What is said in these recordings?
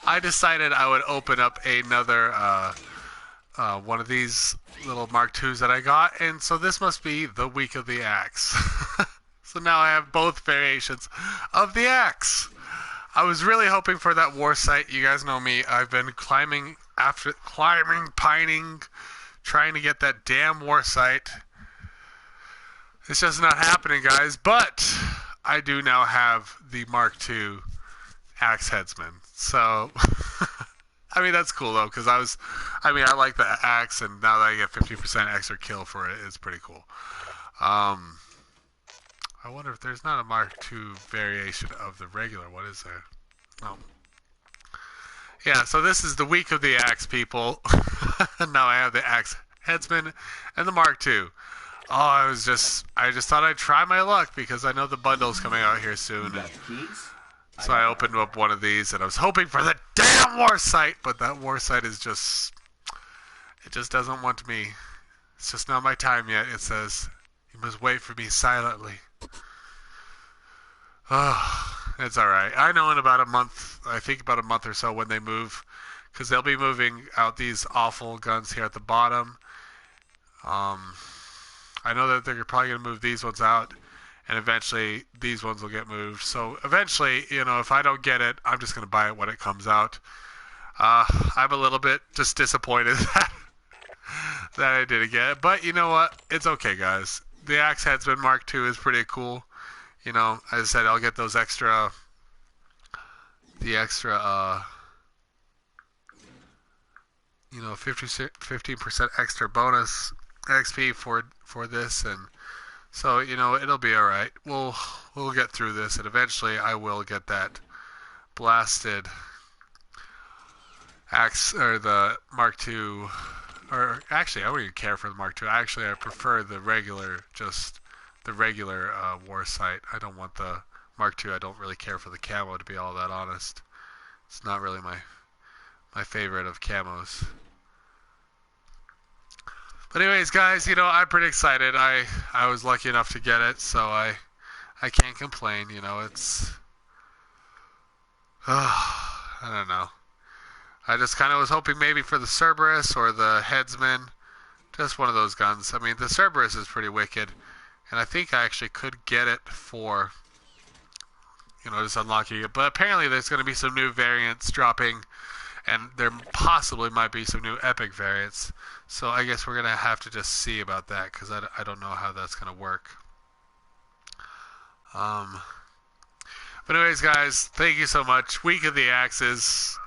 I decided I would open up another one of these little Mark IIs that I got, and so this must be the week of the axe. So now I have both variations of the axe. I was really hoping for that war site. You guys know me. I've been climbing, pining, trying to get that damn war site. It's just not happening, guys. But I do now have the Mark II axe headsman. So, I mean, that's cool, though, because I like the axe, and now that I get 50% extra kill for it, it's pretty cool. I wonder if there's not a Mark II variation of the regular. What is there? Oh. Yeah, so this is the week of the axe, people. Now I have the axe headsman and the Mark II. Oh, I just thought I'd try my luck because I know the bundle's coming out here soon. So I opened up one of these and I was hoping for the damn war site, but that war site is just, it just doesn't want me. It's just not my time yet. It says, you must wait for me silently. Oh, it's alright. I know in about a month, I think about a month or so when they move, because they'll be moving out these awful guns here at the bottom. I know that they're probably going to move these ones out, and eventually these ones will get moved. So eventually, you know, if I don't get it, I'm just going to buy it when it comes out. I'm a little bit just disappointed that I didn't get it. But you know what? It's okay, guys. The Axe Headsman Mark II is pretty cool. You know, as I said, I'll get those extra, you know, 15% extra bonus XP for this, and so, you know, it'll be all right. We'll get through this, and eventually I will get that blasted axe or the Mark II. Or actually, I wouldn't even care for the Mark II. Actually, I prefer the regular, war sight. I don't want the Mark II. I don't really care for the camo, to be all that honest. It's not really my favorite of camos. But anyways, guys, you know, I'm pretty excited. I was lucky enough to get it, so I can't complain. You know, it's I don't know. I just kind of was hoping maybe for the Cerberus or the Headsman, just one of those guns. I mean, the Cerberus is pretty wicked, and I think I actually could get it for, you know, just unlocking it. But apparently there's going to be some new variants dropping, and there possibly might be some new epic variants. So I guess we're going to have to just see about that, because I don't know how that's going to work. But anyways, guys, thank you so much. Week of the Axes.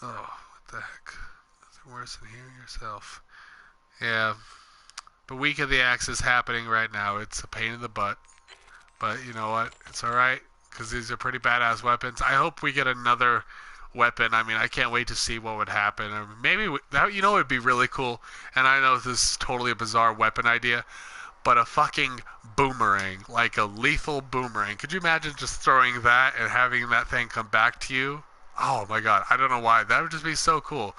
Oh, what the heck? Nothing worse than hearing yourself. Yeah. But Week of the Axe is happening right now. It's a pain in the butt. But you know what? It's alright, because these are pretty badass weapons. I hope we get another weapon. I mean, I can't wait to see what would happen. Or maybe, you know, it would be really cool. And I know this is totally a bizarre weapon idea, but a fucking boomerang. Like a lethal boomerang. Could you imagine just throwing that and having that thing come back to you? Oh my god, I don't know why. That would just be so cool.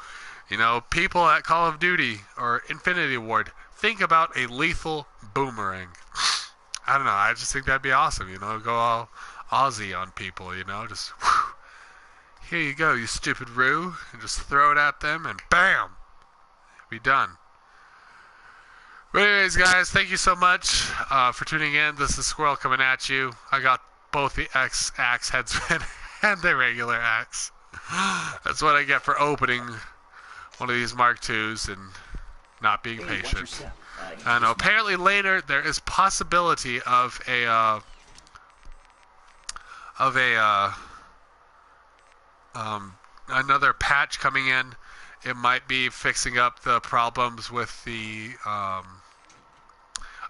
You know, people at Call of Duty or Infinity Ward, think about a lethal boomerang. I don't know, I just think that'd be awesome, you know, go all Aussie on people, you know, just whew, here you go, you stupid roo, and just throw it at them and BAM! Be done. But anyways, guys, thank you so much for tuning in. This is Squirrel coming at you. I got both the axe headsman and the regular axe. That's what I get for opening one of these Mark IIs and not being patient. I know. Apparently later there is possibility of another patch coming in. It might be fixing up the problems with the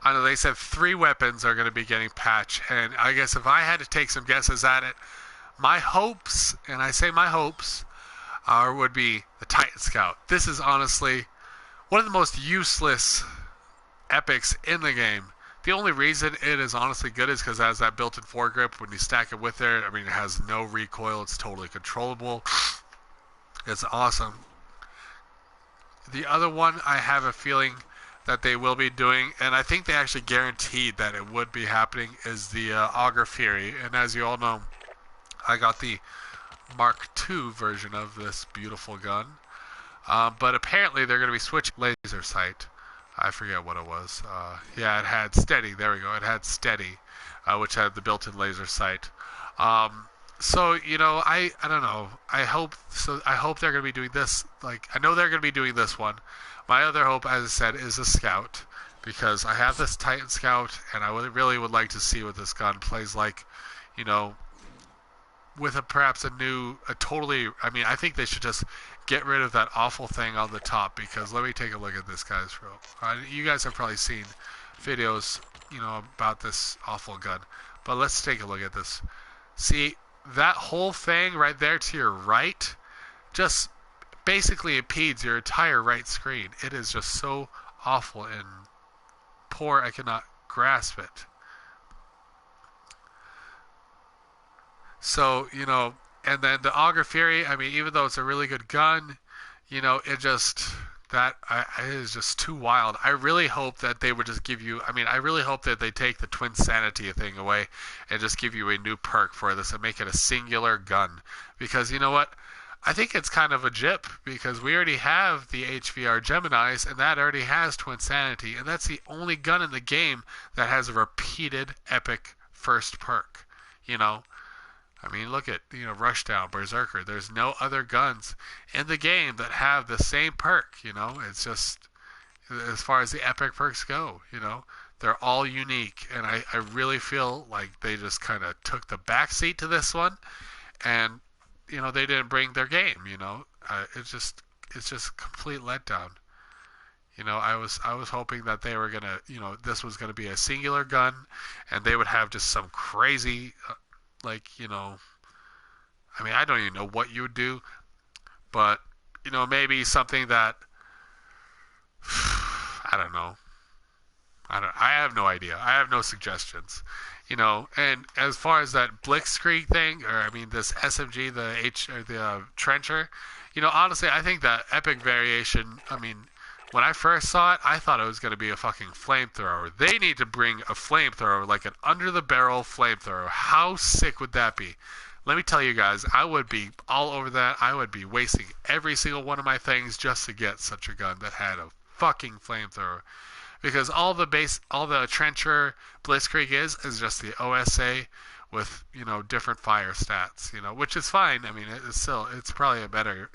I know they said 3 weapons are going to be getting patched, and I guess if I had to take some guesses at it, my hopes, and I say my hopes, would be the Titan Scout. This is honestly one of the most useless epics in the game. The only reason it is honestly good is because it has that built-in foregrip. When you stack it with it, I mean, it has no recoil. It's totally controllable. It's awesome. The other one, I have a feeling that they will be doing, and I think they actually guaranteed that it would be happening, is the Augur Fury. And as you all know, I got the Mark II version of this beautiful gun. But apparently they're going to be switching laser sight. I forget what it was. Yeah, it had steady. There we go. It had steady, which had the built-in laser sight. So I don't know. I hope so. I hope they're going to be doing this. Like I know they're going to be doing this one. My other hope, as I said, is a scout because I have this Titan Scout, and I really would like to see what this gun plays like. You know, with perhaps a totally. I mean, I think they should just get rid of that awful thing on the top because let me take a look at this, guys. You guys have probably seen videos, about this awful gun, but let's take a look at this. See that whole thing right there to your right, just basically impedes your entire right screen. It is just so awful and poor. I cannot grasp it. So, and then the Auger Fury, I mean, even though it's a really good gun, it just, it is just too wild. I really hope that they would just give you, I really hope that they take the Twin Sanity thing away and just give you a new perk for this and make it a singular gun. Because you know what? I think it's kind of a jip because we already have the HVR Geminis and that already has Twin Sanity. And that's the only gun in the game that has a repeated epic first perk, look at, Rushdown, Berserker. There's no other guns in the game that have the same perk, It's just, as far as the epic perks go, they're all unique. And I really feel like they just kind of took the backseat to this one. And, they didn't bring their game, it's just complete letdown. I was hoping that they were going to, this was going to be a singular gun and they would have just some crazy, I don't even know what you would do, but, maybe something that, I don't know. I have no idea. I have no suggestions. And as far as that Blitzkrieg thing, or this SMG, the Trencher, honestly, I think that epic variation, when I first saw it, I thought it was going to be a fucking flamethrower. They need to bring a flamethrower, like an under-the-barrel flamethrower. How sick would that be? Let me tell you guys, I would be all over that. I would be wasting every single one of my things just to get such a gun that had a fucking flamethrower. Because all the Trencher Blitzkrieg is just the OSA with, different fire stats, which is fine. It's probably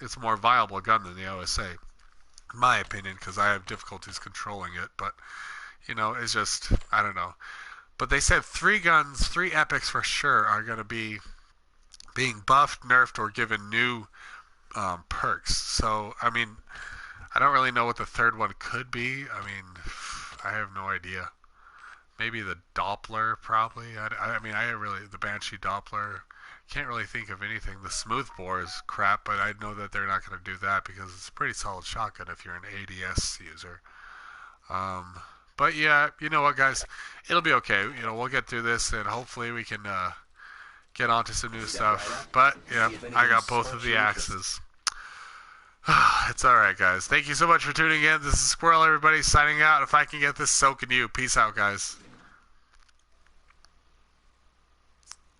it's a more viable gun than the OSA. In my opinion, because I have difficulties controlling it, but it's just, I don't know. But they said 3 epics for sure are going to be being buffed, nerfed, or given new perks. So I don't really know what the third one could be. I have no idea. Maybe the Doppler, probably. The Banshee Doppler. Can't really think of anything. The smoothbore is crap, but I know that they're not going to do that because it's a pretty solid shotgun if you're an ADS user. But yeah, you know what, guys? It'll be okay. We'll get through this, and hopefully we can get onto some new stuff. But yeah, I got both of the axes. It's alright, guys. Thank you so much for tuning in. This is Squirrel, everybody, signing out. If I can get this, so can you. Peace out, guys.